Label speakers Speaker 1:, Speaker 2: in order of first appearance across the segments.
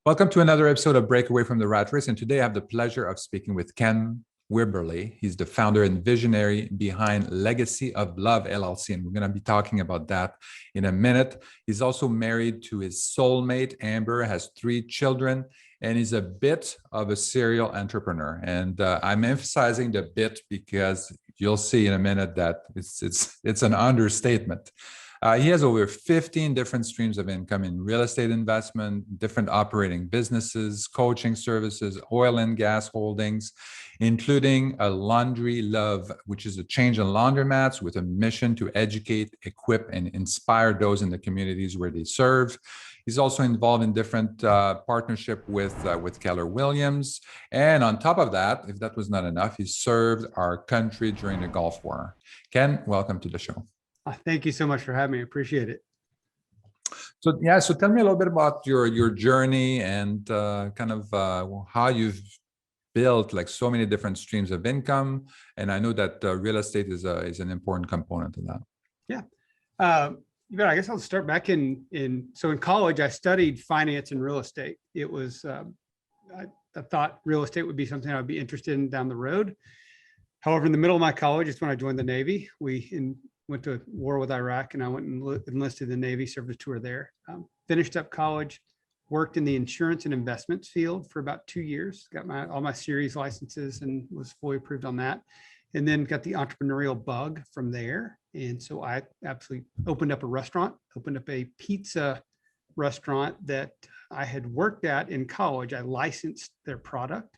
Speaker 1: Welcome to another episode of Break Away from the Rat Race. And today I have the pleasure of speaking with Ken Wimberly. He's the founder and visionary behind Legacy of Love LLC. And we're going to be talking about that in a minute. He's also married to his soulmate, Amber, has 3 children, and he's a bit of a serial entrepreneur. And I'm emphasizing the bit because you'll see in a minute that it's an understatement. He has over 15 different streams of income in real estate investment, different operating businesses, coaching services, oil and gas holdings, including a Laundry Luv, which is a change in laundromats with a mission to educate, equip, and inspire those in the communities where they serve. He's also involved in different partnership with Keller Williams. And on top of that, if that was not enough, he served our country during the Gulf War. Ken, welcome to the show.
Speaker 2: Thank you so much for having me. I appreciate it.
Speaker 1: So tell me a little bit about your journey and kind of how you've built like so many different streams of income. And I know that real estate is an important component of that.
Speaker 2: Yeah. I guess I'll start back in college, I studied finance and real estate. It was, I thought real estate would be something I'd be interested in down the road. However, in the middle of my college, it's when I joined the Navy. We went to war with Iraq, and I went and enlisted in the Navy, served a tour there. Finished up college, worked in the insurance and investments field for about 2 years, got all my series licenses and was fully approved on that. And then got the entrepreneurial bug from there. And so I absolutely opened up a restaurant, opened up a pizza restaurant that I had worked at in college. I licensed their product,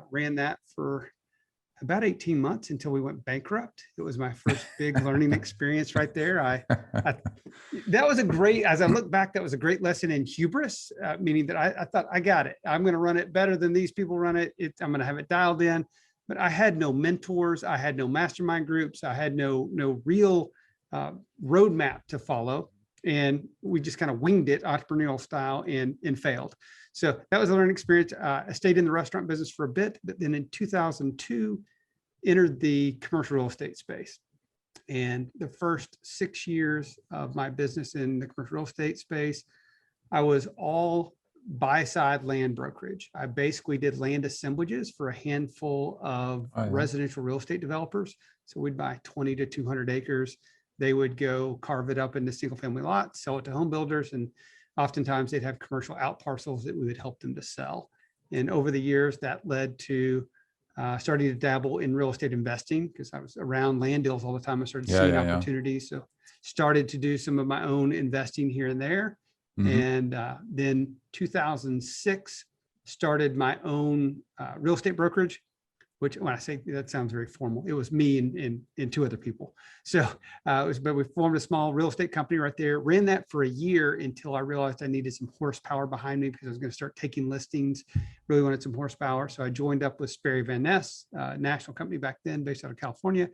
Speaker 2: ran that for about 18 months until we went bankrupt. It was my first big learning experience right there. That was a great, as I look back, that was a great lesson in hubris, meaning that I thought, I got it. I'm going to run it better than these people run it. I'm going to have it dialed in. But I had no mentors. I had no mastermind groups. I had no real roadmap to follow. And we just kind of winged it entrepreneurial style and failed. So that was a learning experience. I stayed in the restaurant business for a bit, but then in 2002, entered the commercial real estate space. And the first 6 years of my business in the commercial real estate space, I was all buy-side land brokerage. I basically did land assemblages for a handful of residential real estate developers. So we'd buy 20 to 200 acres. They would go carve it up into single-family lots, sell it to home builders, and oftentimes they'd have commercial out parcels that we would help them to sell. And over the years, that led to starting to dabble in real estate investing because I was around land deals all the time. I started seeing opportunities. So started to do some of my own investing here and there. Mm-hmm. And then 2006, started my own real estate brokerage, which when I say that sounds very formal, it was me and 2 other people. So but we formed a small real estate company right there, ran that for a year until I realized I needed some horsepower behind me because I was going to start taking listings, really wanted some horsepower. So I joined up with Sperry Van Ness, a national company back then based out of California,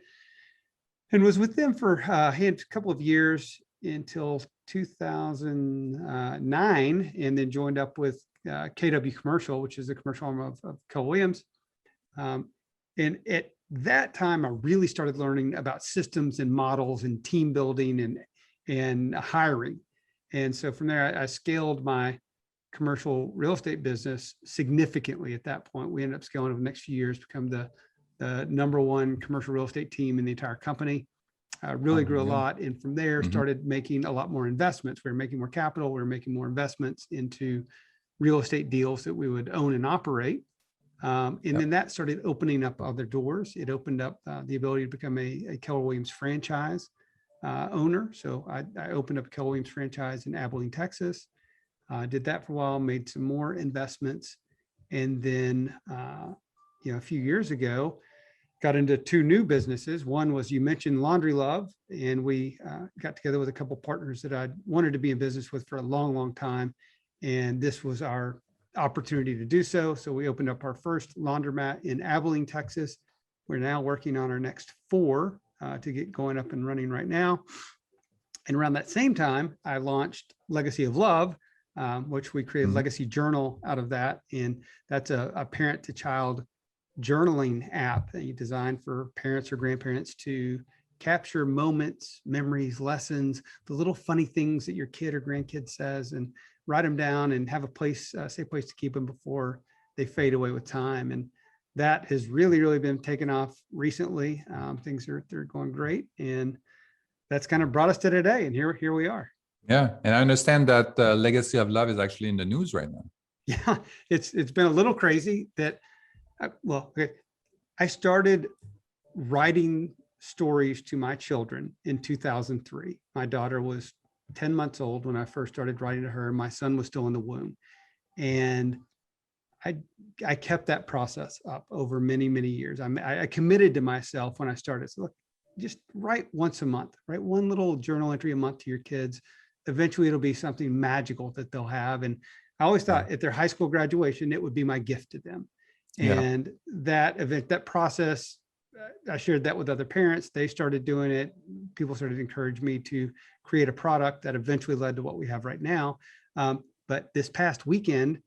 Speaker 2: and was with them for a couple of years until 2009, and then joined up with KW Commercial, which is the commercial arm of Keller Williams. And at that time, I really started learning about systems and models and team building and hiring. And so from there, I scaled my commercial real estate business significantly at that point. We ended up scaling over the next few years, become the #1 commercial real estate team in the entire company. Really grew a lot. And from there, started making a lot more investments. We were making more capital. We were making more investments into real estate deals that we would own and operate. Then that started opening up other doors. It opened up the ability to become a Keller Williams franchise owner. So I opened up a Keller Williams franchise in Abilene, Texas. Did that for a while, made some more investments. And then, a few years ago, got into 2 new businesses. One was, you mentioned Laundry Luv, and we got together with a couple of partners that I wanted to be in business with for a long, long time. And this was our opportunity to do so. So we opened up our first laundromat in Abilene, Texas. We're now working on our next 4 to get going up and running right now. And around that same time, I launched Legacy of Love, which we created Legacy Journal out of that. And that's a parent to child journaling app that you designed for parents or grandparents to capture moments, memories, lessons, the little funny things that your kid or grandkid says. And write them down and have a place, safe place to keep them before they fade away with time. And that has really, really been taken off recently. They're going great. And that's kind of brought us to today. And here we are.
Speaker 1: Yeah. And I understand that Legacy of Love is actually in the news right now.
Speaker 2: Yeah, it's been a little crazy that, I started writing stories to my children in 2003. My daughter was 10 months old when I first started writing to her. My son was still in the womb. And I kept that process up over many, many years. I committed to myself when I started. So look, just write once a month, write one little journal entry a month to your kids. Eventually it'll be something magical that they'll have. And I always thought at their high school graduation, it would be my gift to them. And that event, that process, I shared that with other parents. They started doing it. People started to encourage me to create a product that eventually led to what we have right now. But this past weekend,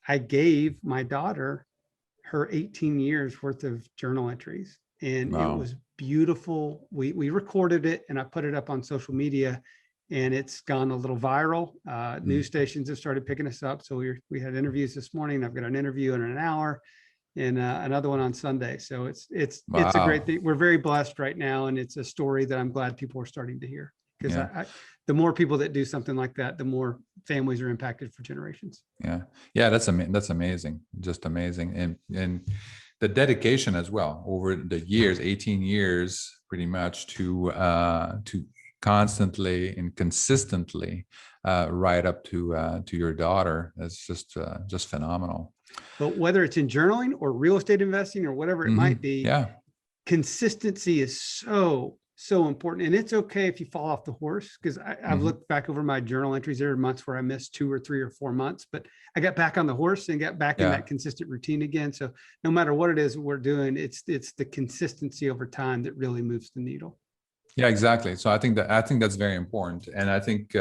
Speaker 2: I gave my daughter her 18 years worth of journal entries, and it was beautiful. We recorded it and I put it up on social media, and it's gone a little viral. News stations have started picking us up. So we had interviews this morning. I've got an interview in an hour and another one on Sunday. So it's a great thing. We're very blessed right now. And it's a story that I'm glad people are starting to hear, because the more people that do something like that, the more families are impacted for generations.
Speaker 1: Yeah. That's amazing. Just amazing. And the dedication as well over the years, 18 years, pretty much to constantly and consistently write up to your daughter. That's just phenomenal.
Speaker 2: But whether it's in journaling or real estate investing or whatever it might be, consistency is so important. And it's okay if you fall off the horse, because I've looked back over my journal entries. There are months where I missed 2 or 3 or 4 months, but I got back on the horse and got back in that consistent routine again. So no matter what it is we're doing, it's the consistency over time that really moves the needle.
Speaker 1: Yeah, exactly. So I think that's very important. And I think,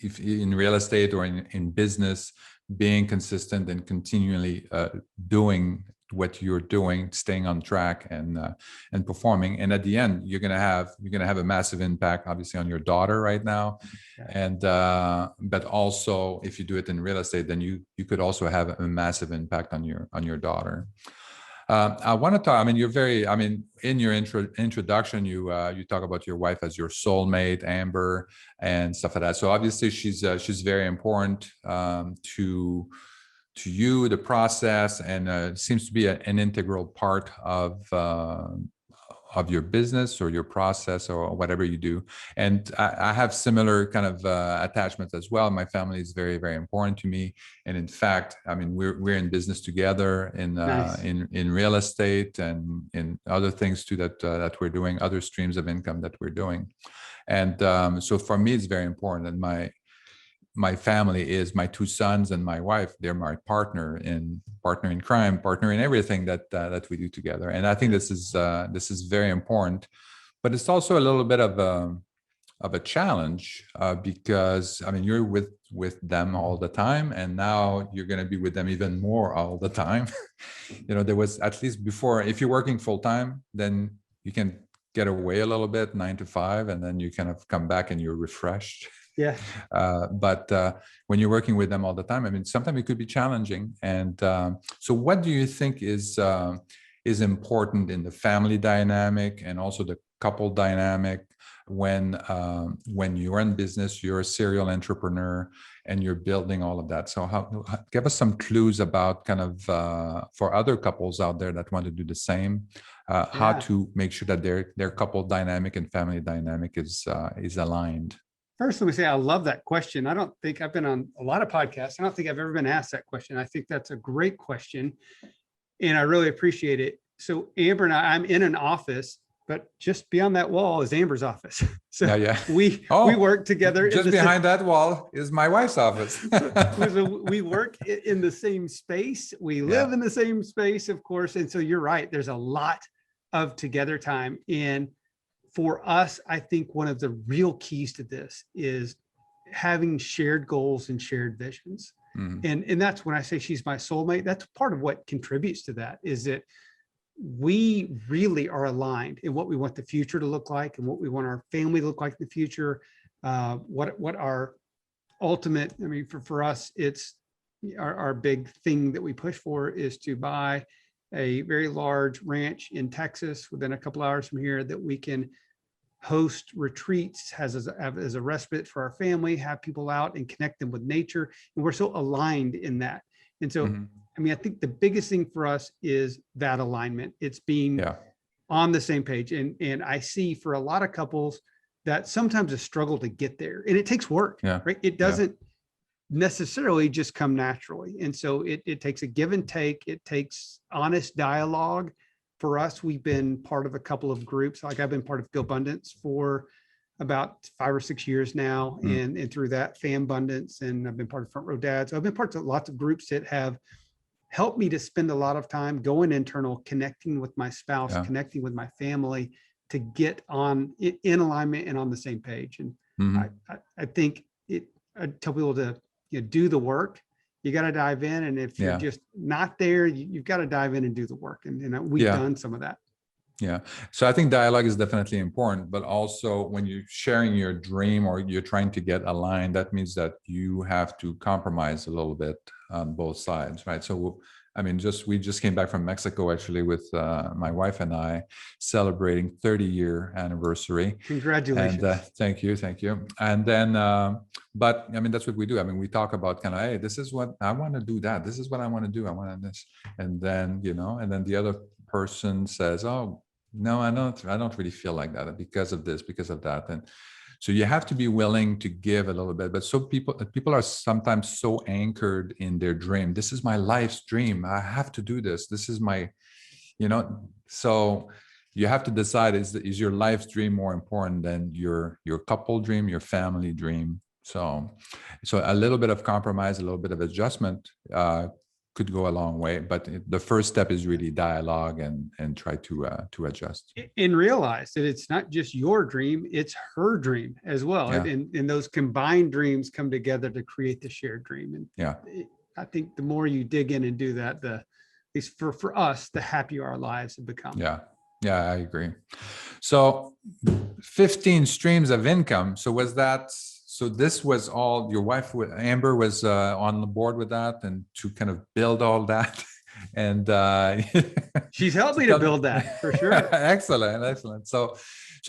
Speaker 1: if in real estate or in business, being consistent and continually doing what you're doing, staying on track and performing. And at the end, you're gonna have a massive impact, obviously, on your daughter right now. And but also if you do it in real estate, then you could also have a massive impact on your daughter. I want to talk. In your introduction, you talk about your wife as your soulmate, Amber, and stuff like that. So obviously, she's very important to you, the process, and seems to be an integral part of your business or your process or whatever you do. And I have similar kind of attachments as well. My family is very, very important to me. And in fact, we're in business together in real estate and in other things too that we're doing, other streams of income that we're doing. And so for me, it's very important. And my family is my 2 sons and my wife. They're my partner in crime, partner in everything that we do together. And I think this is very important, but it's also a little bit of a challenge because you're with them all the time, and now you're going to be with them even more all the time. There was, at least before, if you're working full time, then you can get away a little bit, 9 to 5, and then you kind of come back and you're refreshed.
Speaker 2: Yeah.
Speaker 1: But when you're working with them all the time, sometimes it could be challenging. And so what do you think is important in the family dynamic and also the couple dynamic when you're in business, you're a serial entrepreneur, and you're building all of that? So give us some clues about kind of for other couples out there that want to do the same, how to make sure that their couple dynamic and family dynamic is aligned.
Speaker 2: First, let me say, I love that question. I don't think I've been on a lot of podcasts. I don't think I've ever been asked that question. I think that's a great question, and I really appreciate it. So Amber and I'm in an office, but just beyond that wall is Amber's office. So we work together.
Speaker 1: Just behind that wall is my wife's office.
Speaker 2: So we work in the same space. We live in the same space, of course. And so you're right. There's a lot of together time. And for us, I think one of the real keys to this is having shared goals and shared visions. And that's when I say she's my soulmate. That's part of what contributes to that, is that we really are aligned in what we want the future to look like and what we want our family to look like in the future, what our ultimate, I mean, for us, it's our big thing that we push for is to buy a very large ranch in Texas within a couple hours from here that we can host retreats as a respite for our family, have people out and connect them with nature. And we're so aligned in that. And so, I mean, I think the biggest thing for us is that alignment. It's being on the same page. And I see for a lot of couples that sometimes a struggle to get there, and it takes work, right? It doesn't necessarily just come naturally. And so it takes a give and take. It takes honest dialogue. For us, we've been part of a couple of groups. Like I've been part of GoBundance for about 5 or 6 years now. And through that, Fambundance, and I've been part of Front Row Dads. So I've been part of lots of groups that have helped me to spend a lot of time going internal, connecting with my spouse, connecting with my family to get in alignment and on the same page. And I think I tell people to do the work. You got to dive in. And if you're just not there, you've got to dive in and do the work. And we've done some of that.
Speaker 1: Yeah. So I think dialogue is definitely important, but also when you're sharing your dream or you're trying to get aligned, that means that you have to compromise a little bit on both sides, right? So, I mean, we just came back from Mexico actually with my wife and I celebrating 30-year anniversary.
Speaker 2: Congratulations.
Speaker 1: And thank you. And then, but I mean, that's what we do. I mean, we talk about kind of, hey, this is what I want to do, that this is what I want to do. I want this. And then, and then the other person says, oh, no, I don't really feel like that because of this, because of that. And so you have to be willing to give a little bit. But so people are sometimes so anchored in their dream. This is my life's dream. I have to do this. This is my, so you have to decide, is your life's dream more important than your couple dream, your family dream? So a little bit of compromise, a little bit of adjustment could go a long way, but the first step is really dialogue and try to adjust.
Speaker 2: And realize that it's not just your dream, it's her dream as well. And those combined dreams come together to create the shared dream. And I think the more you dig in and do that, at least for us, the happier our lives have become.
Speaker 1: Yeah, I agree. So 15 streams of income. So this was all your wife, Amber, was on the board with that and to kind of build all that. And
Speaker 2: she's helped me to build that for sure.
Speaker 1: Excellent. So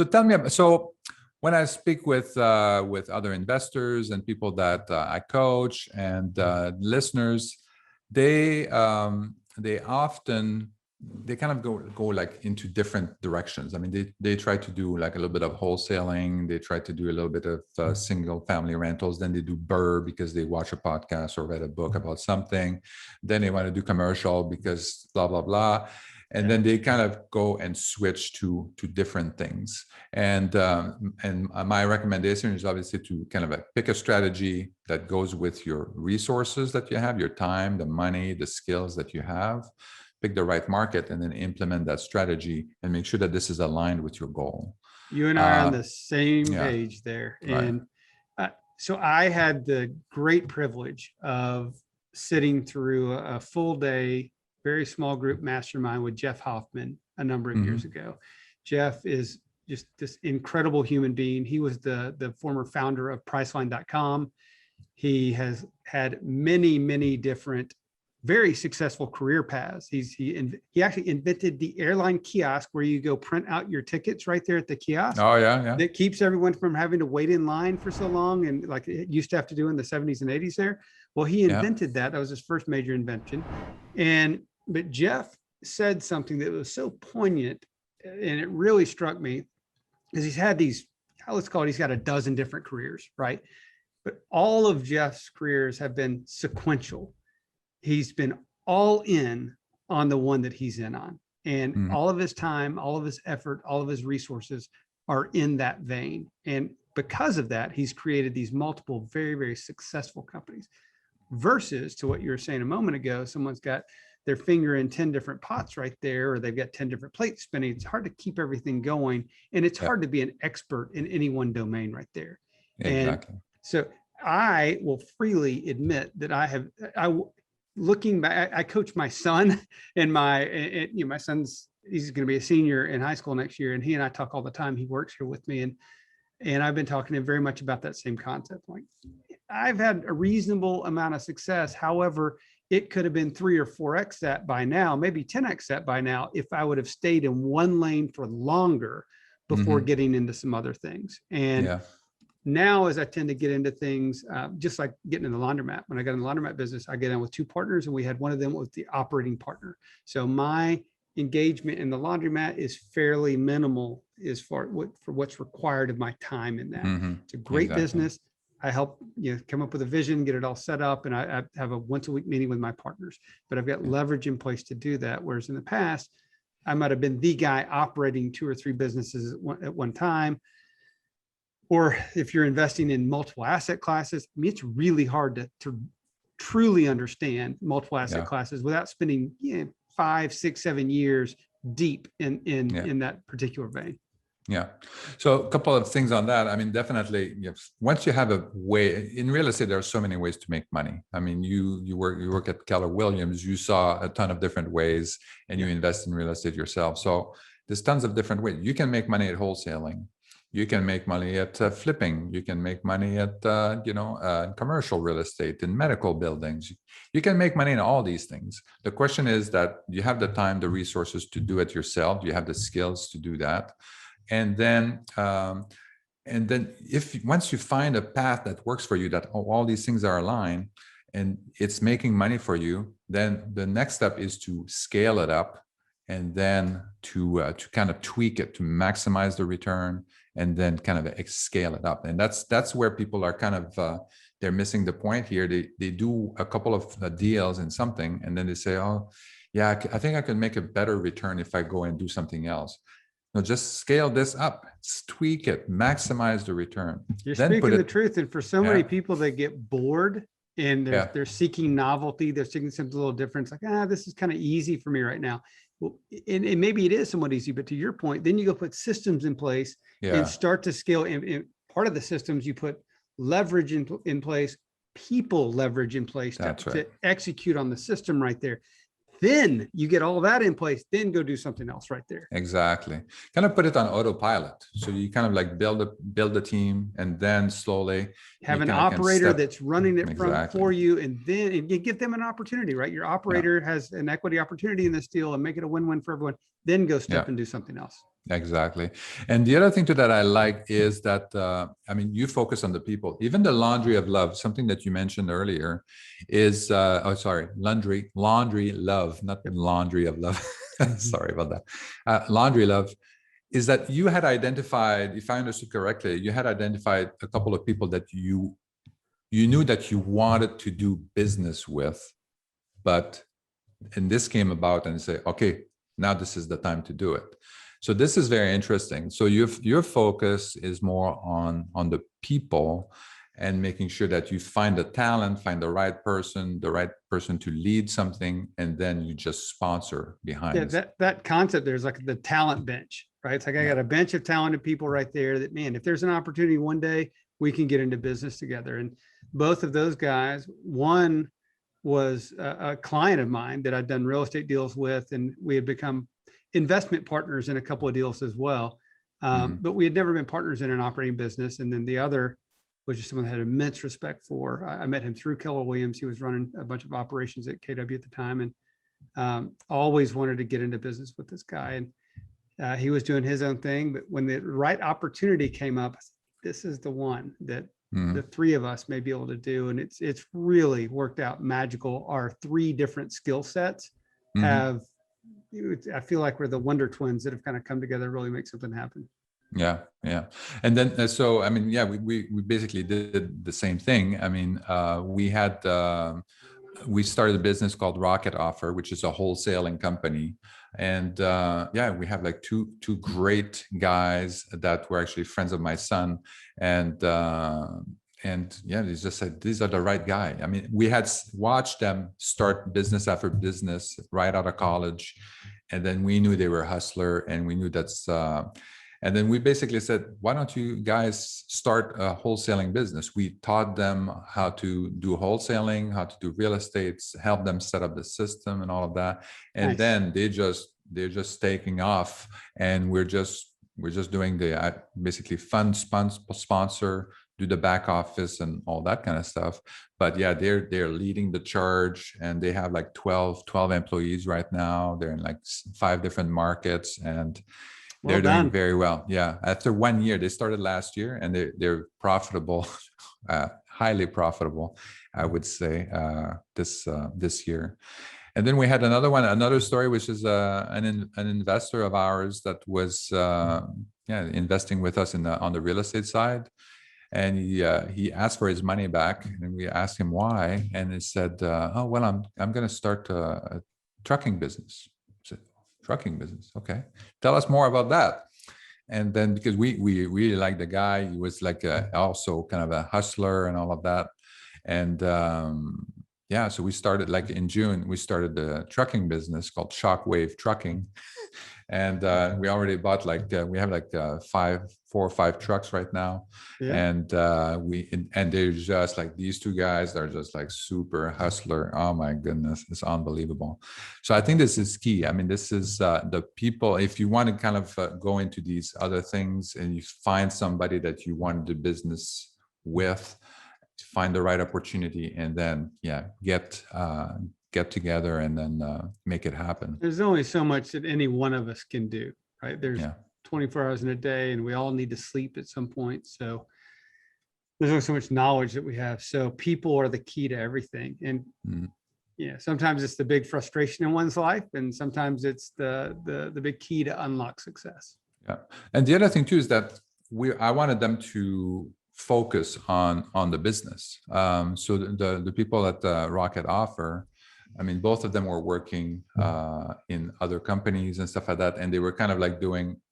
Speaker 1: tell me, so when I speak with other investors and people that I coach and listeners, they often kind of go like into different directions. I mean, they try to do like a little bit of wholesaling. They try to do a little bit of single family rentals. Then they do BRRRR because they watch a podcast or read a book about something. Then they want to do commercial because blah, blah, blah. And then they kind of go and switch to different things. And my recommendation is obviously to kind of pick a strategy that goes with your resources that you have, your time, the money, the skills that you have. Pick the right market and then implement that strategy and make sure that this is aligned with your goal.
Speaker 2: You and I are on the same page there. And so I had the great privilege of sitting through a full day, very small group mastermind with Jeff Hoffman a number of years ago. Jeff is just this incredible human being. He was the former founder of Priceline.com. He has had many different very successful career paths. He actually invented the airline kiosk where you go print out your tickets right there at the kiosk.
Speaker 1: Oh yeah.
Speaker 2: That keeps everyone from having to wait in line for so long, and like it used to have to do in the 70s and 80s there. Well, he invented that. That was his first major invention. But Jeff said something that was so poignant, and it really struck me, because he's had these, let's call it, he's got a dozen different careers, right? But all of Jeff's careers have been sequential. He's been all in on the one that he's in on, and all of his time, all of his effort, all of his resources are in that vein. And because of that, he's created these multiple very, very successful companies, versus to what you were saying a moment ago, someone's got their finger in 10 different pots right there, or they've got 10 different plates spinning. It's hard to keep everything going. And it's hard to be an expert in any one domain right there.
Speaker 1: Exactly.
Speaker 2: And so I will freely admit that looking back, I coach my son, and my son's, he's going to be a senior in high school next year. And he and I talk all the time. He works here with me. And I've been talking to him very much about that same concept. Like, I've had a reasonable amount of success. However, it could have been 3 or 4x that by now, maybe 10x that by now, if I would have stayed in one lane for longer before getting into some other things. And now, as I tend to get into things, just like getting in the laundromat, when I got in the laundromat business, I get in with 2 partners, and we had one of them was the operating partner. So my engagement in the laundromat is fairly minimal as far for what's required of my time in that. It's a great business. I help come up with a vision, get it all set up, and I have a once a week meeting with my partners. But I've got leverage in place to do that. Whereas in the past, I might have been the guy operating 2 or 3 businesses at one time. Or if you're investing in multiple asset classes, I mean, it's really hard to truly understand multiple asset classes without spending 5, 6, 7 years deep in that particular vein.
Speaker 1: Yeah. So a couple of things on that. I mean, definitely, once you have a way in real estate, there are so many ways to make money. I mean, you work at Keller Williams, you saw a ton of different ways, and you invest in real estate yourself. So there's tons of different ways. You can make money at wholesaling. You can make money at flipping. You can make money at commercial real estate, in medical buildings. You can make money in all these things. The question is that you have the time, the resources to do it yourself. You have the skills to do that. And then if once you find a path that works for you, that all these things are aligned and it's making money for you, then the next step is to scale it up, and then to kind of tweak it to maximize the return, and then kind of scale it up. And that's where people are kind of they're missing the point here. They do a couple of deals in something, and then they say, oh yeah, I think I can make a better return if I go and do something else. No, just scale this up, tweak it, maximize the return.
Speaker 2: You're speaking the truth. And for so many people, they get bored and they're seeking novelty. They're seeking something a little different. It's like, this is kind of easy for me right now. Well, and maybe it is somewhat easy, but to your point, then you go put systems in place and start to scale. And part of the systems, you put leverage in place, people leverage in place to execute on the system right there. Then you get all that in place, then go do something else right there.
Speaker 1: Exactly. Kind of put it on autopilot. So you kind of like build a team, and then slowly
Speaker 2: have an operator that's running it for you. And then you give them an opportunity, right? Your operator has an equity opportunity in this deal and make it a win-win for everyone. Then go step and do something else.
Speaker 1: Exactly. And the other thing too that I like is that, I mean, you focus on the people. Even the Laundry of Love, something that you mentioned earlier is, Laundry Luv, not Laundry of Love. Sorry about that. Laundry Luv is that you had identified, if I understood correctly, you had identified a couple of people that you knew that you wanted to do business with, and this came about and say, okay, now this is the time to do it. So this is very interesting. So your focus is more on the people and making sure that you find the talent, find the right person to lead something, and then you just sponsor behind.
Speaker 2: Yeah, that concept, there's like the talent bench, right? It's like I got a bench of talented people right there that, man, if there's an opportunity one day, we can get into business together. And both of those guys, one was a client of mine that I'd done real estate deals with, and we had become investment partners in a couple of deals as well. But we had never been partners in an operating business. And then the other was just someone I had immense respect for. I met him through Keller Williams. He was running a bunch of operations at KW at the time, and always wanted to get into business with this guy. And he was doing his own thing, but when the right opportunity came up, this is the one that the 3 of us may be able to do. And it's really worked out magical. Our 3 different skill sets have, I feel like we're the Wonder Twins that have kind of come together to really make something happen.
Speaker 1: Yeah. And then, so, I mean, we basically did the same thing. I mean, we started a business called Rocket Offer, which is a wholesaling company. And we have like two great guys that were actually friends of my son. And they just said, these are the right guy. I mean, we had watched them start business after business right out of college. And then we knew they were a hustler, and we knew and then we basically said, why don't you guys start a wholesaling business? We taught them how to do wholesaling, how to do real estate, help them set up the system and all of that. And then they're just taking off, and we're just doing the basically fund sponsor, do the back office and all that kind of stuff. But yeah, they're leading the charge, and they have like 12 employees right now. They're in like 5 different markets, and they're doing very well. Yeah, after 1 year, they started last year, and they're profitable, highly profitable, I would say, this year. And then we had another story, which is an investor of ours that was investing with us on the real estate side. And he asked for his money back, and we asked him why, and he said, "Oh well, I'm going to start a trucking business." I said, "Trucking business? Okay, tell us more about that." And then because we really liked the guy, he was like also kind of a hustler and all of that, and so we started like in June. We started the trucking business called Shockwave Trucking. And we already bought we have like 4 or 5 trucks right now. Yeah. And they're just like, these 2 guys, they're just like super hustler. Oh my goodness, it's unbelievable. So I think this is key. I mean, this is the people, if you want to kind of go into these other things and you find somebody that you want to do business with, find the right opportunity, and then get together and then make it happen.
Speaker 2: There's only so much that any one of us can do, right? There's 24 hours in a day, and we all need to sleep at some point. So there's only so much knowledge that we have. So people are the key to everything. And sometimes it's the big frustration in one's life, and sometimes it's the big key to unlock success.
Speaker 1: Yeah. And the other thing too is that I wanted them to focus on the business. So the people at Rocket Offer, I mean, both of them were working in other companies and stuff like that. And they were kind of like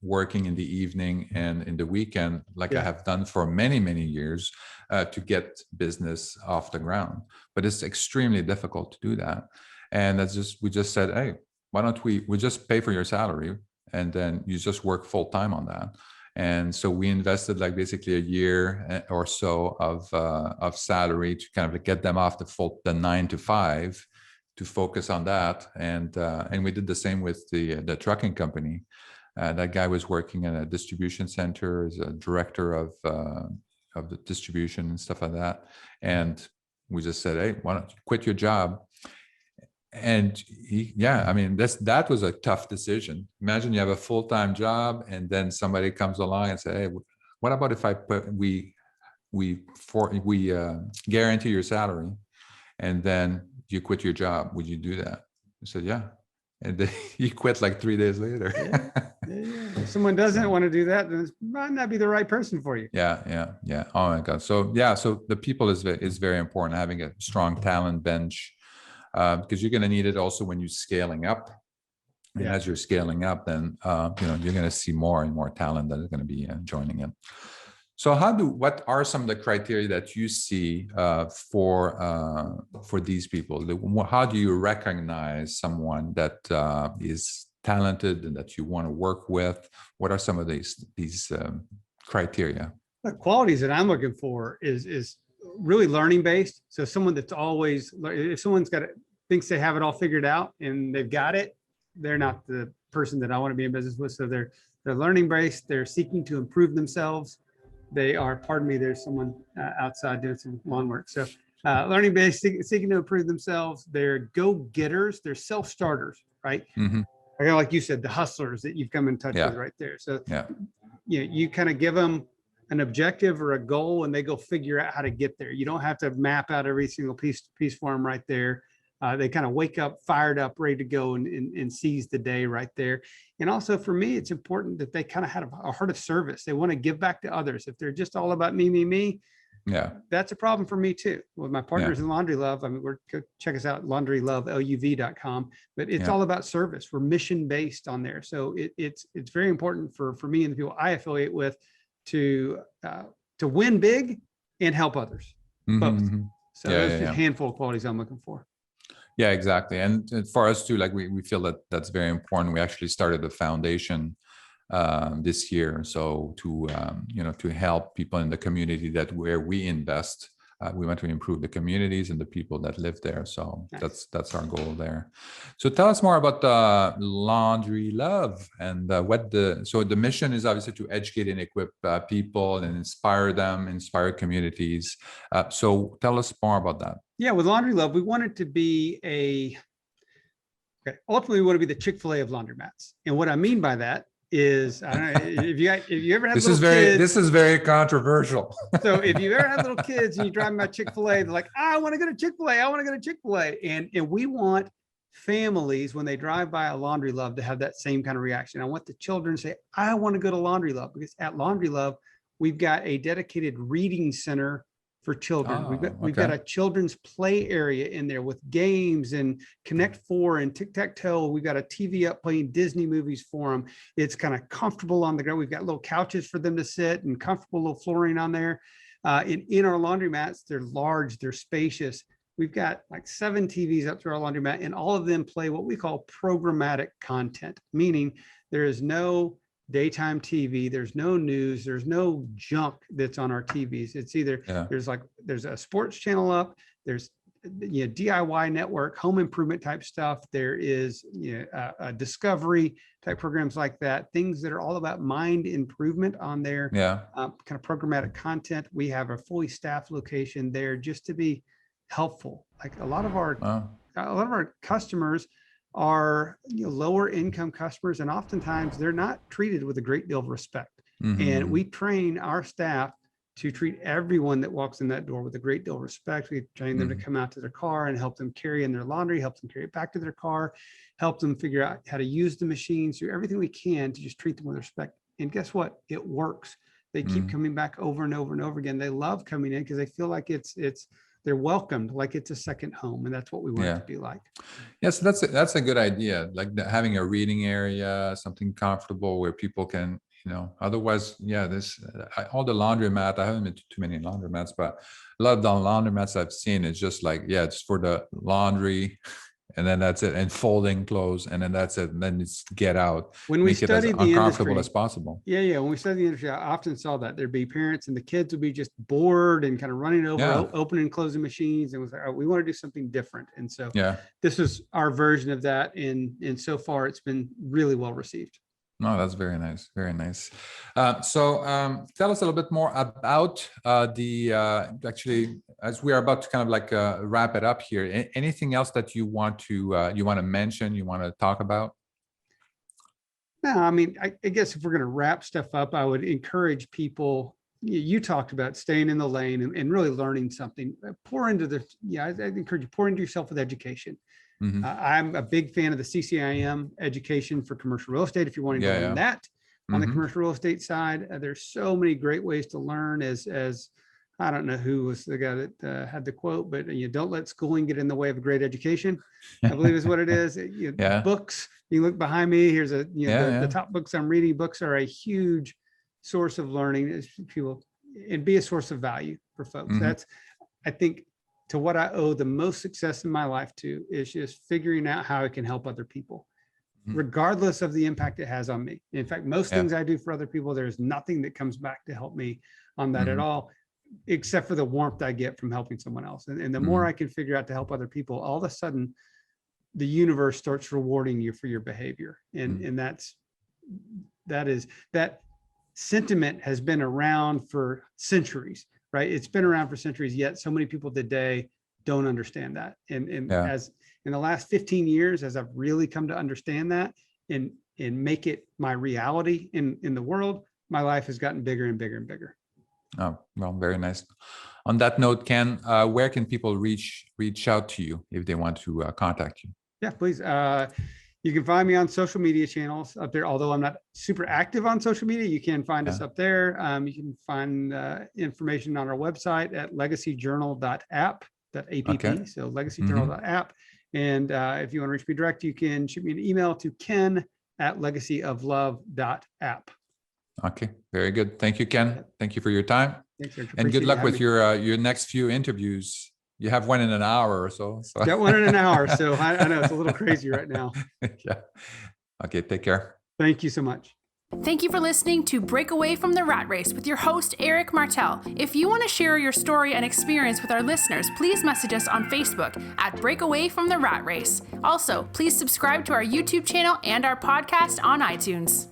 Speaker 1: working in the evening and in the weekend, like I have done for many, many years to get business off the ground. But it's extremely difficult to do that. And we just said, hey, why don't we just pay for your salary, and then you just work full time on that. And so we invested like basically a year or so of salary to kind of get them off the 9 to 5 to focus on that. And we did the same with the trucking company. That guy was working in a distribution center as a director of the distribution and stuff like that. And we just said, hey, why don't you quit your job? And that was a tough decision. Imagine you have a full-time job, and then somebody comes along and say, hey, what about if we guarantee your salary, and then you quit your job? Would you do that? I said, yeah. And then he quit like 3 days later.
Speaker 2: If someone doesn't want to do that, then it might not be the right person for you.
Speaker 1: Yeah. Oh my God. So the people is very important, having a strong talent bench. Because you're going to need it also when you're scaling up. And as you're scaling up, then you're going to see more and more talent that is going to be joining in. So what are some of the criteria that you see for these people? How do you recognize someone that is talented and that you want to work with? What are some of these criteria?
Speaker 2: The qualities that I'm looking for is really learning based. So someone that's always, if someone's thinks they have it all figured out and they've got it, they're not the person that I want to be in business with. So they're learning based. They're seeking to improve themselves. They are, there's someone outside doing some lawn work. So learning based, seeking to improve themselves. They're go-getters. They're self-starters, right? Mm-hmm. Like you said, the hustlers that you've come in touch with right there. So you kind of give them an objective or a goal, and they go figure out how to get there. You don't have to map out every single piece for them right there. They kind of wake up, fired up, ready to go and seize the day right there. And also for me, it's important that they kind of have a heart of service. They want to give back to others. If they're just all about me, that's a problem for me too. With my partners in Laundry Luv, I mean, check us out, laundryluv.com. But it's all about service. We're mission based on there. So it's very important for me and the people I affiliate with to win big and help others. Both. So there's a handful of qualities I'm looking for.
Speaker 1: Yeah, exactly. And for us too, like we feel that that's very important. We actually started a foundation this year. So to help people in the community where we invest We want to improve the communities and the people that live there. So
Speaker 2: Nice.
Speaker 1: that's our goal there. So tell us more about Laundry Luv and so the mission is obviously to educate and equip people and inspire them, inspire communities. So tell us more about that.
Speaker 2: Yeah, with Laundry Luv, we want it to be ultimately we want to be the Chick-fil-A of laundromats. And what I mean by that is, I don't know if you ever have
Speaker 1: This
Speaker 2: little kids.
Speaker 1: This is very controversial.
Speaker 2: So if you ever have little kids and you drive them by Chick-fil-A, they're like, I want to go to Chick-fil-A. I want to go to Chick-fil-A. And we want families, when they drive by a Laundry Luv, to have that same kind of reaction. I want the children to say, I want to go to Laundry Luv, because at Laundry Luv, we've got a dedicated reading center for children. We've got a children's play area in there with games and Connect Four and Tic-Tac-Toe. We've got a TV up playing Disney movies for them. It's kind of comfortable on the ground. We've got little couches for them to sit and comfortable little flooring on there. In our laundromats, they're large, they're spacious. We've got like 7 TVs up to our laundromat, and all of them play what we call programmatic content, meaning there is no daytime TV, there's no news, there's no junk that's on our TVs. It's either there's a sports channel up, there's DIY network, home improvement type stuff, there is a discovery type programs like that, things that are all about mind improvement on their kind of programmatic content. We have a fully staffed location there just to be helpful. Like a lot of our customers are lower income customers, and oftentimes they're not treated with a great deal of respect. And we train our staff to treat everyone that walks in that door with a great deal of respect. We train them to come out to their car and help them carry in their laundry, help them carry it back to their car, help them figure out how to use the machines, do everything we can to just treat them with respect. And guess what? It works. They keep coming back over and over and over again. They love coming in because they feel like they're welcomed, like it's a second home, and that's what we want it to be like.
Speaker 1: Yes, that's a good idea. Like having a reading area, something comfortable where people can, otherwise, all the laundromat. I haven't been to too many laundromats, but a lot of the laundromats I've seen is just like, it's for the laundry, and then that's it, and folding clothes, and then that's it, and then it's get out.
Speaker 2: When we studied the
Speaker 1: uncomfortable
Speaker 2: industry,
Speaker 1: as possible.
Speaker 2: When we studied the industry, I often saw that there'd be parents and the kids would be just bored and kind of running over, opening and closing machines, and was like, we want to do something different. And so this is our version of that, and so far it's been really well received.
Speaker 1: No, that's very nice. Very nice. So tell us a little bit more about actually, as we are about to kind of like wrap it up here, anything else that you want to mention, you want to talk about?
Speaker 2: No, I mean, I guess if we're going to wrap stuff up, I would encourage people, you talked about staying in the lane and really learning something. I encourage you, pour into yourself with education. I'm a big fan of the CCIM education for commercial real estate. If you want to go on that, on the commercial real estate side, there's so many great ways to learn. As I don't know who was the guy that had the quote, but you don't let schooling get in the way of a great education, I believe is what it is. Books, you look behind me, here's the top books I'm reading. Books are a huge source of learning as people, and be a source of value for folks. That's, I think, to what I owe the most success in my life to, is just figuring out how I can help other people, regardless of the impact it has on me. In fact, most things I do for other people, there's nothing that comes back to help me on that at all, except for the warmth I get from helping someone else. And the more I can figure out to help other people, all of a sudden the universe starts rewarding you for your behavior. And that sentiment has been around for centuries. Right. It's been around for centuries, yet so many people today don't understand that. And as in the last 15 years, as I've really come to understand that and make it my reality in the world, my life has gotten bigger and bigger and bigger.
Speaker 1: Oh, well, very nice. On that note, Ken, where can people reach out to you if they want to contact you?
Speaker 2: Yeah, please. You can find me on social media channels up there. Although I'm not super active on social media, you can find us up there. You can find information on our website at legacyjournal.app. So legacyjournal.app. And if you want to reach me direct, you can shoot me an email to ken@legacyoflove.app.
Speaker 1: Okay, very good. Thank you, Ken. Thank you for your time.
Speaker 2: Thanks, Richard.
Speaker 1: And good luck with your next few interviews. You have one in an hour or so.
Speaker 2: Got one in an hour. So I know it's a little crazy right now.
Speaker 1: Okay, take care.
Speaker 2: Thank you so much.
Speaker 3: Thank you for listening to Break Away from the Rat Race with your host, Eric Martel. If you want to share your story and experience with our listeners, please message us on Facebook at Break Away from the Rat Race. Also, please subscribe to our YouTube channel and our podcast on iTunes.